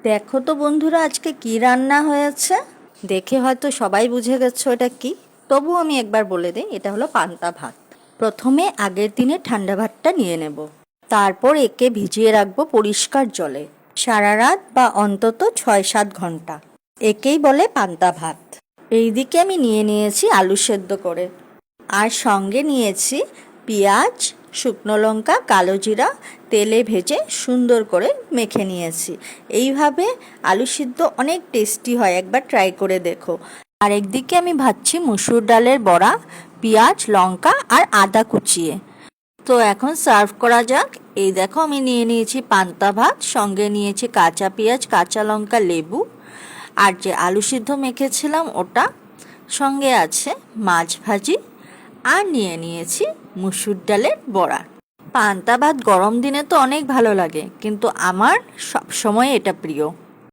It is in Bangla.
দেখো তো বন্ধুরা, আজকে কি রান্না হয়েছে। দেখে হয়তো সবাই বুঝে গেছো এটা কি, তবু আমি একবার বলে দিই, এটা হলো পান্তা ভাত। প্রথমে আগের দিনে ঠান্ডা ভাতটা নিয়ে নেব, তারপর একে ভিজিয়ে রাখবো পরিষ্কার জলে সারা রাত বা অন্তত 6-7 ঘন্টা। একেই বলে পান্তা ভাত। এইদিকে আমি নিয়ে নিয়েছি আলু সেদ্ধ করে, আর সঙ্গে নিয়েছি পেঁয়াজ, শুকনো লঙ্কা, কালো জিরা তেলে ভেজে সুন্দর করে মেখে নিয়েছি। এইভাবে আলু সিদ্ধ অনেক টেস্টি হয়, একবার ট্রাই করে দেখো। আর একদিকে আমি ভাজছি মুসুর ডালের বড়া, পেঁয়াজ, লঙ্কা আর আদা কুচিয়ে। তো এখন সার্ভ করা যাক। এই দেখো, আমি নিয়ে নিয়েছি পান্তা ভাত, সঙ্গে নিয়েছি কাঁচা পেঁয়াজ, কাঁচা লঙ্কা, লেবু, আর যে আলু সিদ্ধ মেখেছিলাম ওটা, সঙ্গে আছে মাছ ভাজি, আর নিয়ে নিয়েছি মুসুর ডালের বড়া। পান্তা ভাত গরম দিনে তো অনেক ভালো লাগে, কিন্তু আমার সব সময় এটা প্রিয়।